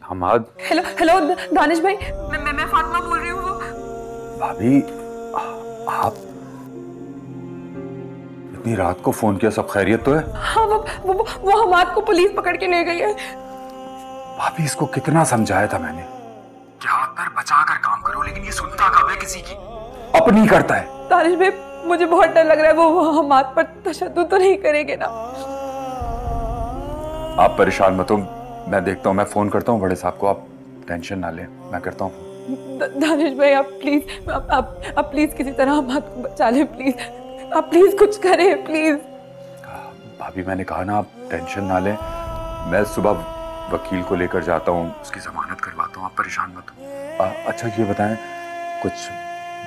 हमाद। हेलो हेलो दानिश भाई, मैं फातिमा बोल रही हूँ। भाभी आप इतनी रात को फोन किया, सब खैरियत तो है? हाँ वो हमाद को पुलिस पकड़ के ले गई है। भाभी इसको कितना समझाया था मैंने कि हाथ पैर बचा कर काम करो, लेकिन ये सुनता कब है किसी की, अपनी करता है। दानिश भाई मुझे बहुत डर लग रहा है, वो हमाद पर तशद्दुद तो नहीं करेंगे ना? आप परेशान मत हो, मैं देखता हूँ, मैं फोन करता हूँ बड़े साहब को, आप टेंशन ना लें, मैं करता हूँ। दानिश भाई आप प्लीज, आप प्लीज किसी तरह हमाद को बचा लें, प्लीज आप प्लीज कुछ करें प्लीज। भाभी मैंने कहा ना, आप टेंशन ना लें, मैं सुबह वकील को लेकर जाता हूँ, उसकी जमानत करवाता हूँ, आप परेशान मत हो। अच्छा ये बताएं, कुछ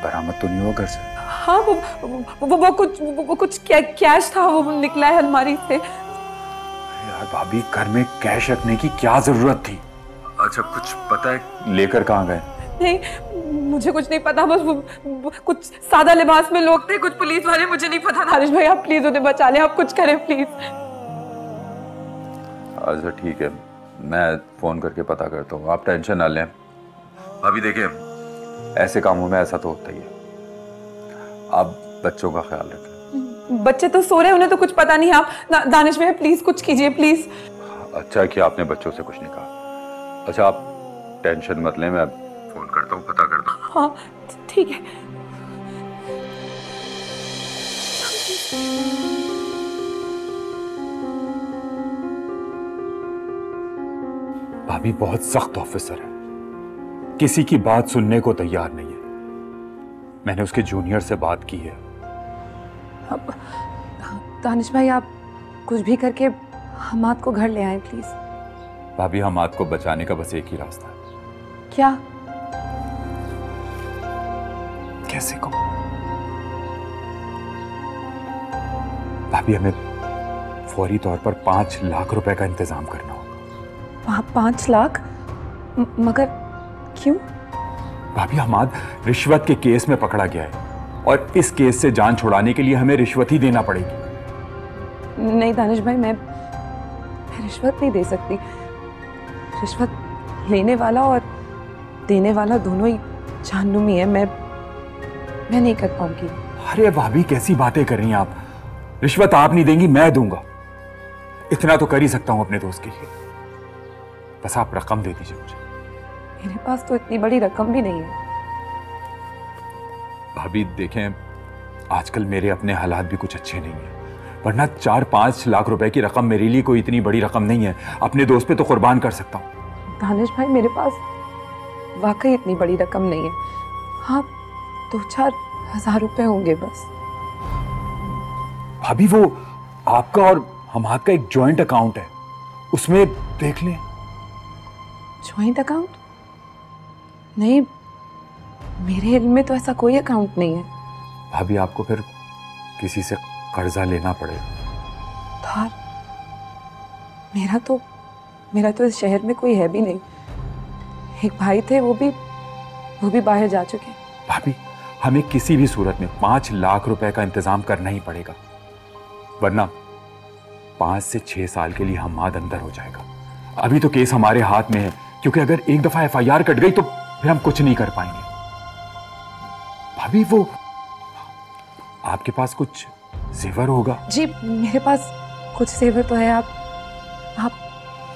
बरामद तो नहीं हुआ घर से? हाँ वो कुछ कैश था, वो निकला है अलमारी से। यार भाभी घर में कैश रखने की क्या जरूरत थी? अच्छा कुछ पता है लेकर कहाँ गए? नहीं मुझे कुछ नहीं पता, बस वो कुछ सादा लिबास में लोग थे, कुछ पुलिस वाले, मुझे नहीं पता। दानिश भाई आप प्लीज उन्हें बचा लें, आप कुछ करें प्लीज। अच्छा ठीक है, मैं फोन करके पता करता हूँ, आप टेंशन ना लें। अभी देखिए ऐसे कामों में ऐसा तो होता ही है, आप बच्चों का ख्याल रखें। बच्चे तो सो रहे हैं, उन्हें तो कुछ पता नहीं। आप दानिश भाई प्लीज कुछ कीजिए प्लीज। अच्छा कि आपने बच्चों से कुछ नहीं कहा। अच्छा आप टेंशन मत लें, मैं फोन करता हूँ, पता करता हूँ। हाँ ठीक है। भाभी बहुत सख्त ऑफिसर है, किसी की बात सुनने को तैयार नहीं है। मैंने उसके जूनियर से बात की है। अब दानिश भाई आप कुछ भी करके हमाद को घर ले आए प्लीज। भाभी हमाद को बचाने का बस एक ही रास्ता है। क्या? कैसे को? भाभी हमें फौरी तौर पर 5 लाख रुपए का इंतजाम करना होगा। 5 लाख? मगर क्यों? भाभी हमाद रिश्वत के केस में पकड़ा गया है और इस केस से जान छुड़ाने के लिए हमें रिश्वत ही देना पड़ेगी। नहीं दानिश भाई, मैं रिश्वत नहीं दे सकती। रिश्वत लेने वाला और देने वाला दोनों ही जाननुमी है, मैं नहीं कर पाऊंगी। अरे भाभी कैसी बातें कर रही हैं आप? रिश्वत आप नहीं देंगी, मैं दूंगा। इतना तो कर ही सकता हूं अपने दोस्त के लिए, बस आप रकम दे दीजिए मुझे। मेरे पास तो इतनी बड़ी रकम भी नहीं है। भाभी देखें, आजकल मेरे अपने हालात भी कुछ अच्छे नहीं है, वरना 4-5 लाख रुपए की रकम मेरे लिए कोई इतनी बड़ी रकम नहीं है। अपने दोस्त पे तो कुर्बान कर सकता हूँ। दानिश भाई मेरे पास वाकई इतनी बड़ी रकम नहीं है। हाँ 2-4 हज़ार रुपए होंगे बस। भाभी वो आपका और हमाद का एक जॉइंट अकाउंट है, उसमें देख लें। Joint account? नहीं, मेरे इल्म में तो ऐसा कोई अकाउंट नहीं है। भाभी आपको फिर किसी से कर्जा लेना पड़ेगा। धार? मेरा तो इस शहर में कोई है भी नहीं। एक भाई थे, वो भी बाहर जा चुके हैं। भाभी हमें किसी भी सूरत में 5 लाख रुपए का इंतजाम करना ही पड़ेगा, वरना 5 से 6 साल के लिए हमाद अंदर हो जाएगा। अभी तो केस हमारे हाथ में है, क्योंकि अगर एक दफा FIR कट गई तो फिर हम कुछ नहीं कर पाएंगे। भाभी वो आपके पास कुछ जेवर होगा? जी मेरे पास कुछ जेवर तो है, आप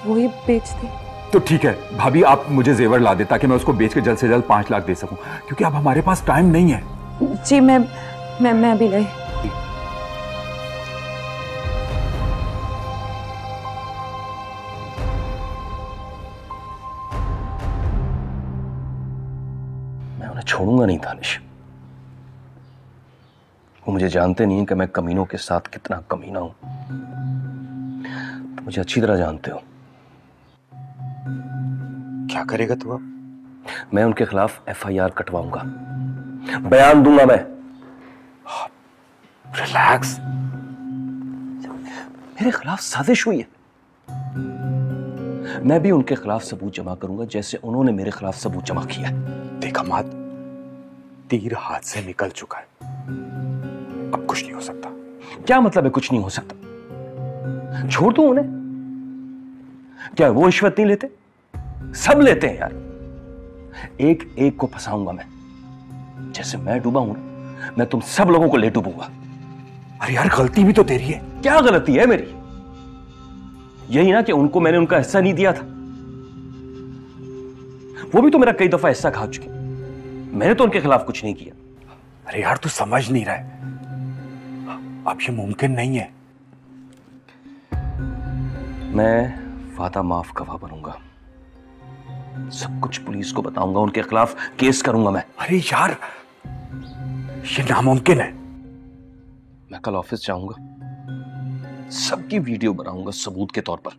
वही बेच दें। तो ठीक है भाभी, आप मुझे जेवर ला दे ताकि मैं उसको बेच के जल्द से जल्द 5 लाख दे सकूं, क्योंकि अब हमारे पास टाइम नहीं है। जी मैं अभी लाई। मैं उन्हें छोड़ूंगा नहीं दानिश। वो मुझे जानते नहीं कि मैं कमीनों के साथ कितना कमीना हूं, तो मुझे अच्छी तरह जानते हो। क्या करेगा तू अब? मैं उनके खिलाफ FIR कटवाऊंगा, बयान दूंगा मैं। रिलैक्स। मेरे खिलाफ साजिश हुई है, मैं भी उनके खिलाफ सबूत जमा करूंगा जैसे उन्होंने मेरे खिलाफ सबूत जमा किया। देखा मात, तीर हाथ से निकल चुका है, अब कुछ नहीं हो सकता। क्या मतलब है कुछ नहीं हो सकता? छोड़ दूं उन्हें? क्या वो रिश्वत नहीं लेते? सब लेते हैं यार। एक एक को फंसाऊंगा मैं, जैसे मैं डूबा हूं ना, मैं तुम सब लोगों को ले डूबूंगा। अरे यार, गलती भी तो तेरी है। क्या गलती है मेरी? यही ना कि उनको मैंने उनका हिस्सा नहीं दिया था, वो भी तो मेरा कई दफा हिस्सा खा चुके, मैंने तो उनके खिलाफ कुछ नहीं किया। अरे यार, तू समझ नहीं रहा है, अब ये मुमकिन नहीं है। मैं वादा माफ गवाह बनूंगा, सब कुछ पुलिस को बताऊंगा, उनके खिलाफ केस करूंगा मैं। अरे यार, ये नामुमकिन है। मैं कल ऑफिस जाऊंगा, सबकी वीडियो बनाऊंगा सबूत के तौर पर,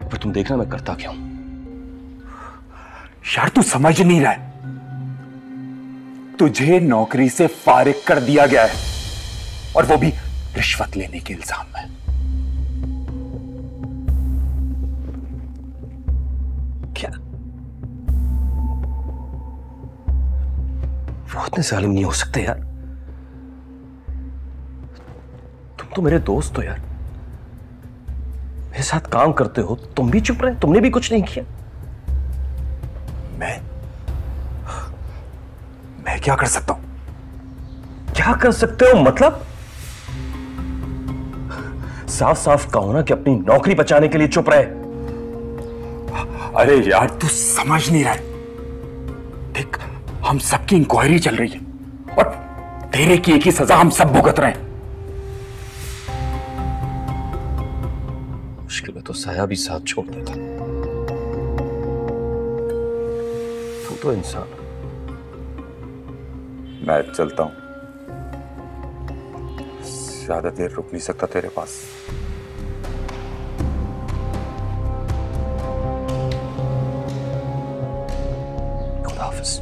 फिर तुम देखना मैं करता क्या हूं। यार, तू समझ नहीं रहा है, तुझे नौकरी से फारिग कर दिया गया है, और वो भी रिश्वत लेने के इल्जाम में। क्या वो इतने जालिम नहीं हो सकते यार? तुम तो मेरे दोस्त हो यार, मेरे साथ काम करते हो, तुम भी चुप रहे, तुमने भी कुछ नहीं किया। मैं क्या कर सकता हूं? क्या कर सकते हो मतलब? साफ साफ कहो ना कि अपनी नौकरी बचाने के लिए चुप रहे। अरे यार, तू समझ नहीं रहा है, देख, हम सबकी इंक्वायरी चल रही है और तेरे की एक ही सजा हम सब भुगत रहे हैं। मुश्किल में तो साया भी साथ छोड़ देता। तू तो इंसान। मैं चलता हूं, ज्यादा देर रुक नहीं सकता तेरे पास। खुदा हाफिज।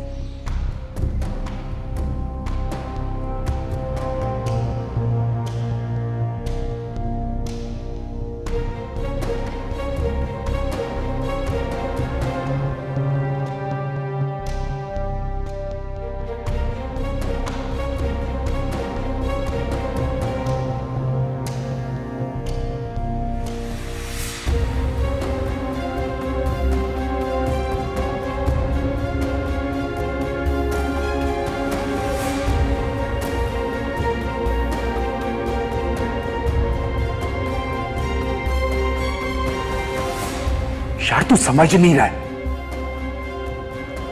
यार, तू समझ नहीं रहा है,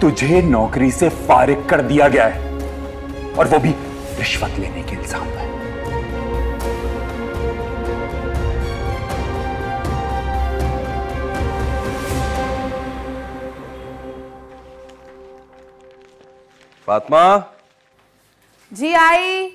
तुझे नौकरी से फारिग कर दिया गया है, और वो भी रिश्वत लेने के इल्जाम में। फातिमा। जी आई।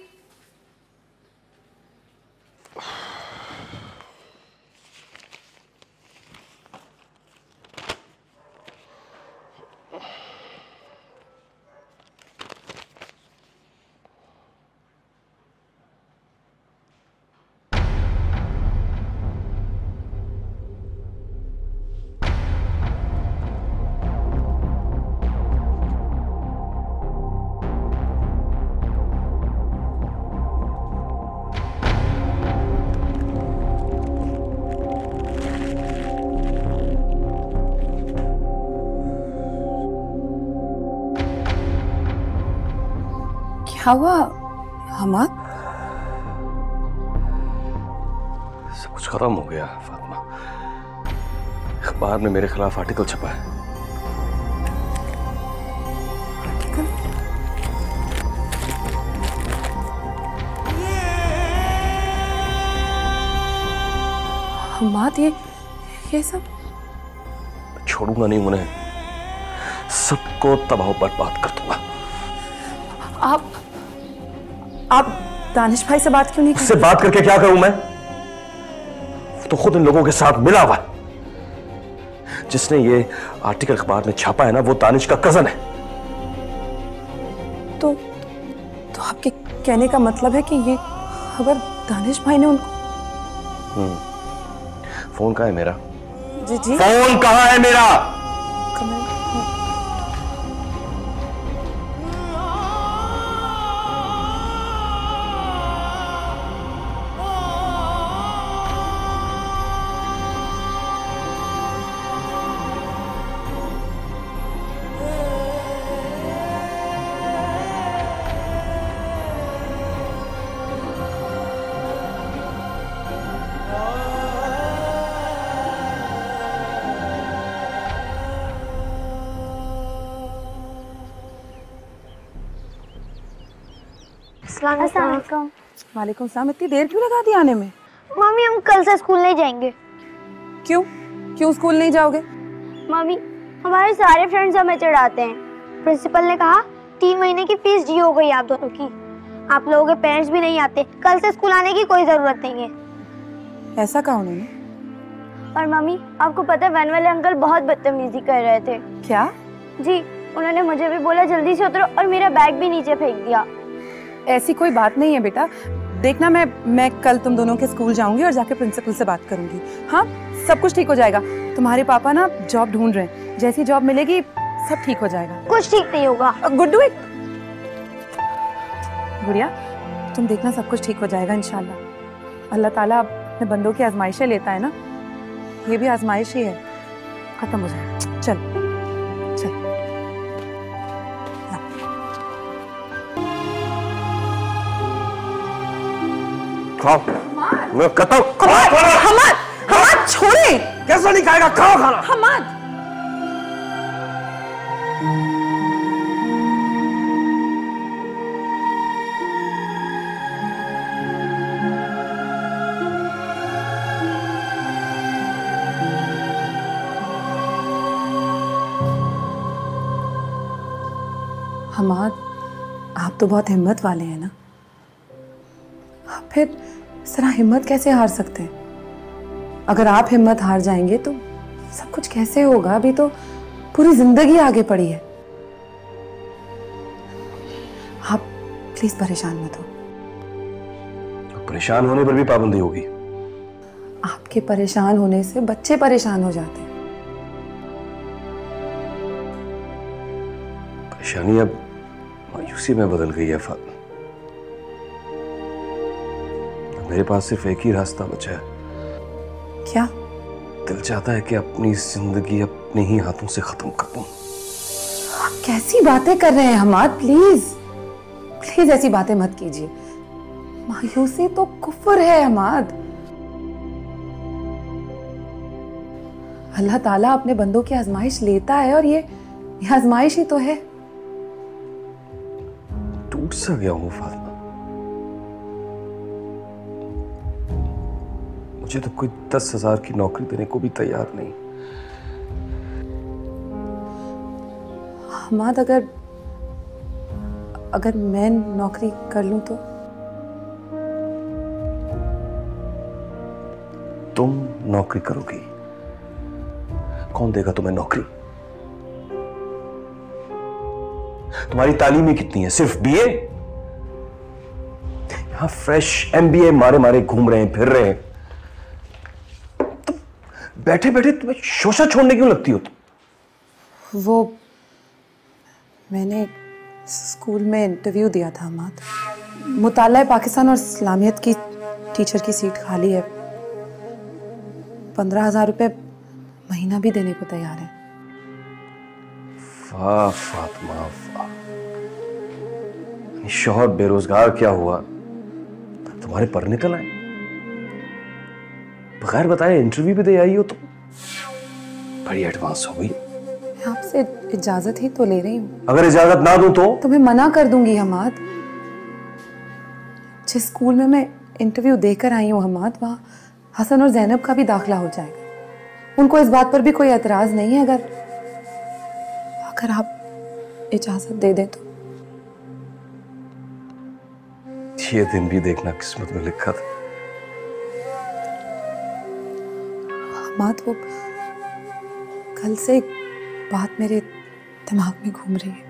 क्या हुआ हमाद? सब कुछ खत्म हो गया फातिमा, अखबार में मेरे खिलाफ आर्टिकल छपा है। हमाद, ये सब छोड़ूंगा नहीं उन्हें, सबको तबाह बर्बाद कर दूंगा। आप दानिश भाई से बात क्यों नहीं करते? उससे बात करके क्या करूं मैं? तो खुद इन लोगों के साथ मिला हुआ है। जिसने ये आर्टिकल अखबार में छापा है ना, वो दानिश का कजन है। तो आपके कहने का मतलब है कि ये खबर दानिश भाई ने उनको? फोन कहाँ है मेरा? जी जी, फोन कहाँ है मेरा? अस्सलाम। वालेकुम सलाम। इतनी देर क्यों लगा दी आने में? मम्मी हम कल से स्कूल नहीं जाएंगे। क्यों क्यों स्कूल नहीं जाओगे? मम्मी हमारे सारे फ्रेंड्स हमें चिढ़ाते हैं। प्रिंसिपल ने कहा 3 महीने की फीस ड्यू हो गई आप दोनों की। आप लोगों के पेरेंट्स भी नहीं आते, कल से स्कूल आने की कोई जरूरत नहीं है। ऐसा कहा उन्होंने? और मम्मी आपको पता है वैन वाले अंकल बहुत बदतमीजी कर रहे थे। क्या? जी, उन्होंने मुझे भी बोला जल्दी से उतरो और मेरा बैग भी नीचे फेंक दिया। ऐसी कोई बात नहीं है बेटा, देखना मैं कल तुम दोनों के स्कूल जाऊंगी और जाके प्रिंसिपल से बात करूंगी। हाँ, सब कुछ ठीक हो जाएगा। तुम्हारे पापा ना जॉब ढूंढ रहे हैं, जैसी जॉब मिलेगी सब ठीक हो जाएगा। कुछ ठीक नहीं होगा। गुड्डू, एक गुड़िया, तुम देखना सब कुछ ठीक हो जाएगा इंशाल्लाह। अल्लाह ताला अपने बंदों की आजमाइशें लेता है ना, ये भी आजमाइश ही है, खत्म हो जाएगा। चल चल खाओ। मैं कहता हूँ हमाद छोड़े। कैसा नहीं खाएगा? खाओ खाना। हमाद हमाद, आप तो बहुत हिम्मत वाले हैं ना, आप फिर इस तरह हिम्मत कैसे हार सकते हैं? अगर आप हिम्मत हार जाएंगे तो सब कुछ कैसे होगा? अभी तो पूरी जिंदगी आगे पड़ी है। आप प्लीज परेशान मत हो। परेशान होने पर भी पाबंदी होगी? आपके परेशान होने से बच्चे परेशान हो जाते हैं। परेशानी अब मायूसी में बदल गई है फातिमा। मेरे पास सिर्फ एक ही रास्ता बचा है। क्या? दिल चाहता है कि अपनी जिंदगी अपने ही हाथों से खत्म कर दूं। आप कैसी बातें कर रहे हैं हमाद? प्लीज प्लीज ऐसी बातें मत कीजिए। मायूसी तो कुफ्र है हमाद। अल्लाह ताला अपने बंदों की आजमाइश लेता है और ये आजमाइश ही तो है। टूट सा गया हूं फातिमा। मुझे तो कोई 10,000 की नौकरी देने को भी तैयार नहीं। हमाद, अगर मैं नौकरी कर लूं तो? तुम नौकरी करोगी? कौन देगा तुम्हें नौकरी? तुम्हारी तालीम कितनी है? सिर्फ बीए? यहां फ्रेश एमबीए मारे मारे घूम रहे हैं, फिर रहे हैं। तुम बैठे बैठे तुम्हें शोशा छोड़ने क्यों लगती हो तुम? वो मैंने स्कूल में इंटरव्यू दिया था हमाद। मुताला पाकिस्तान और इस्लामियत की टीचर की सीट खाली है। 15,000 रुपए महीना भी देने को तैयार है। वाह फातिमा वाह। शौहर बेरोजगार क्या हुआ, तुम्हारे पर निकल आए। बगैर बताए इंटरव्यू भी दे आई हो तुम। बड़ी एडवांस हो गई। आपसे इजाजत ही तो ले रही हूँ। अगर इजाजत ना दूं तो? तुम्हें मना कर दूंगी हमाद। जिस स्कूल में मैं इंटरव्यू देकर आई हूँ हमाद, वहाँ हसन और जैनब का भी दाखिला हो जाएगा। उनको इस बात पर भी कोई एतराज नहीं है अगर आप इजाजत दे दें तो। ये दिन भी देखना किस्मत में लिखा था। हमाद, वो कल से एक बात मेरे दिमाग में घूम रही है।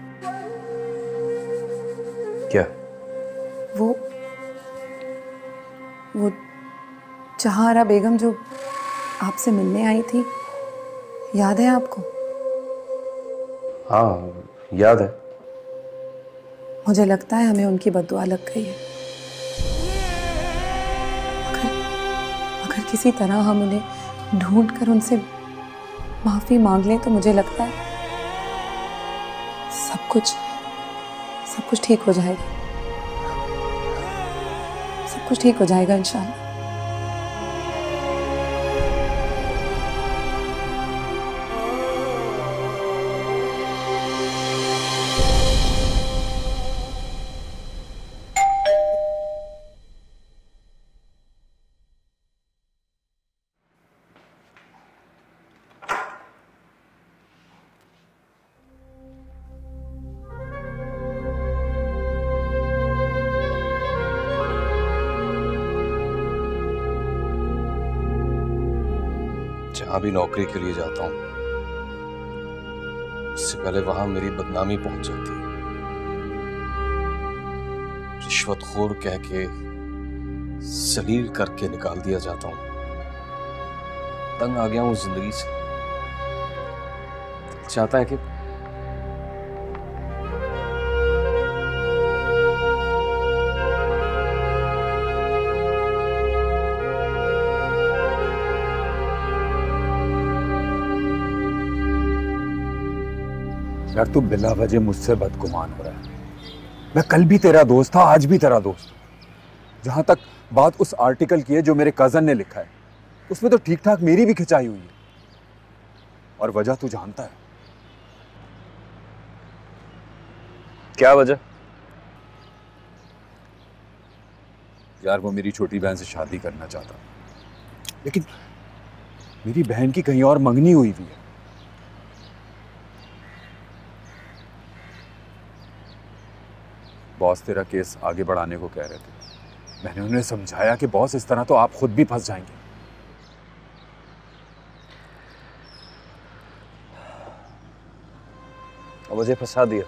क्या? वो जहांआरा बेगम जो आपसे मिलने आई थी, याद है आपको? हाँ याद है। मुझे लगता है हमें उनकी बद्दुआ लग गई है। अगर किसी तरह हम उन्हें ढूंढकर उनसे माफी मांग लें तो मुझे लगता है सब कुछ ठीक हो जाएगा। सब कुछ ठीक हो जाएगा इंशाल्लाह। जहां भी नौकरी के लिए जाता हूं, उससे पहले वहां मेरी बदनामी पहुंच जाती है। रिश्वतखोर कह के, जलील करके निकाल दिया जाता हूं। तंग आ गया हूं जिंदगी से। चाहता है कि यार तू बिला वजह मुझसे बदगुमान हो रहा है। मैं कल भी तेरा दोस्त था, आज भी तेरा दोस्त। जहां तक बात उस आर्टिकल की है जो मेरे कजन ने लिखा है, उसमें तो ठीक ठाक मेरी भी खिंचाई हुई है। और वजह तू जानता है। क्या वजह? यार वो मेरी छोटी बहन से शादी करना चाहता, लेकिन मेरी बहन की कहीं और मंगनी हुई है। बॉस तेरा केस आगे बढ़ाने को कह रहे थे। मैंने उन्हें समझाया कि बॉस इस तरह तो आप खुद भी फंस जाएंगे। और मुझे फंसा दिया।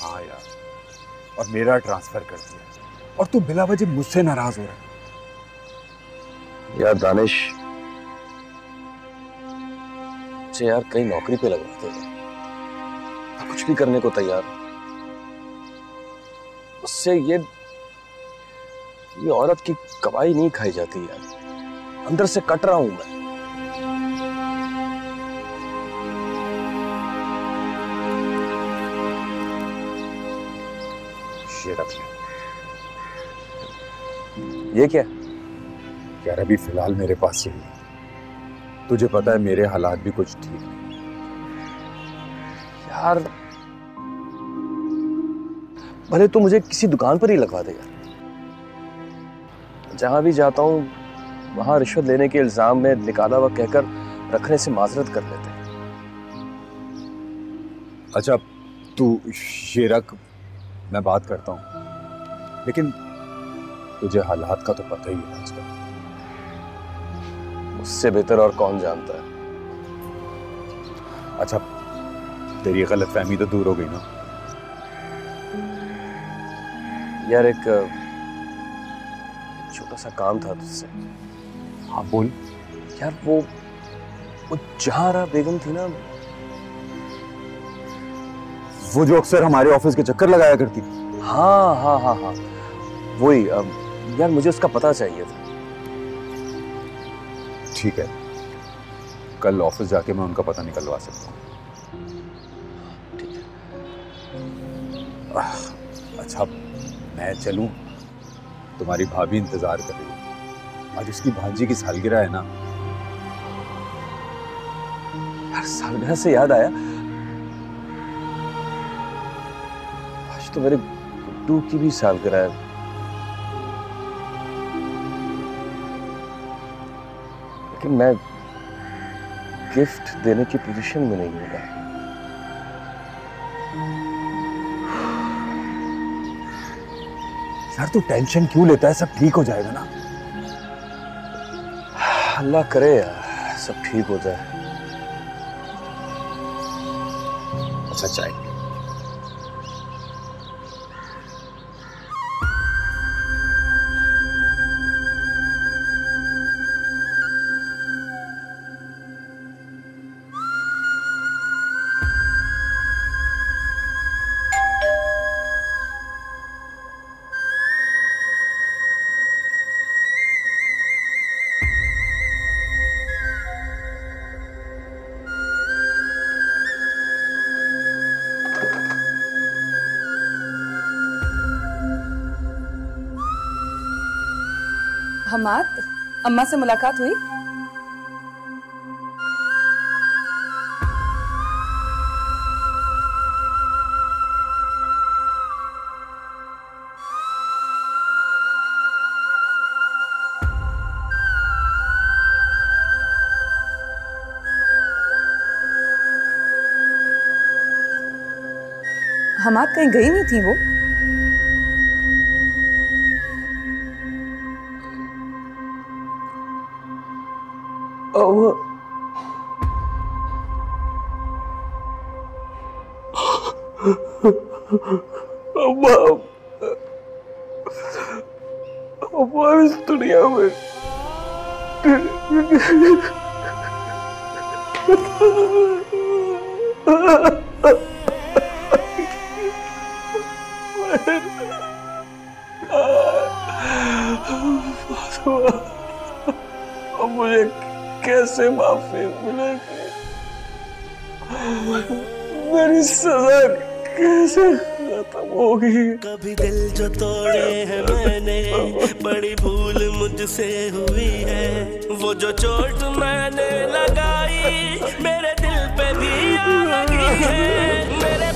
हाँ यार, और मेरा ट्रांसफर कर दिया। और तू बिला वजह मुझसे नाराज हो रहा है। यार दानिश, मुझे यार कहीं नौकरी पे लगवा दे। मैं कुछ भी करने को तैयार हूं। उससे ये औरत की कमाई नहीं खाई जाती यार। अंदर से कट रहा हूं मैं। ये रख ले। ये क्या? यार अभी फिलहाल मेरे पास यही है। तुझे पता है मेरे हालात भी कुछ ठीक नहीं। यार भले तो मुझे किसी दुकान पर ही लगवा दे यार। जहां भी जाता हूं वहां रिश्वत लेने के इल्जाम में निकाला हुआ कहकर रखने से माजरत कर लेते हैं। अच्छा तू ये रख, मैं बात करता हूं। लेकिन तुझे हालात का तो पता ही है आजकल। उससे बेहतर और कौन जानता है। अच्छा तेरी गलतफहमी तो दूर हो गई ना? यार एक छोटा सा काम था तुझसे। हाँ बोल। यार वो जहांआरा बेगम थी ना, वो जो अक्सर हमारे ऑफिस के चक्कर लगाया करती थी। हाँ हाँ हाँ हाँ वही। यार मुझे उसका पता चाहिए था। ठीक है, कल ऑफिस जाके मैं उनका पता निकलवा सकता हूँ। ठीक है। अच्छा मैं चलूं? तुम्हारी भाभी इंतजार कर रही है। आज उसकी भांजी की सालगिरह है ना। यार सालगिरह से याद आया, आज तो मेरे गुड्डू की भी सालगिरह है। लेकिन मैं गिफ्ट देने की पोजीशन में नहीं हूँ। यार तू टेंशन क्यों लेता है? सब ठीक हो जाएगा ना। अल्लाह करे यार सब ठीक हो जाए। सच्चाई। हमाद, अम्मा से मुलाकात हुई? हमाद कहीं गई नहीं थी वो? अम्मा इस दुनिया में अब मुझे कैसे माफी मिलेगी? मेरी सजा कैसे खत्म होगी? कभी दिल जो तोड़े हैं मैंने, बड़ी भूल मुझसे हुई है। वो जो चोट मैंने लगाई मेरे दिल पे भी आ लगी है। मेरे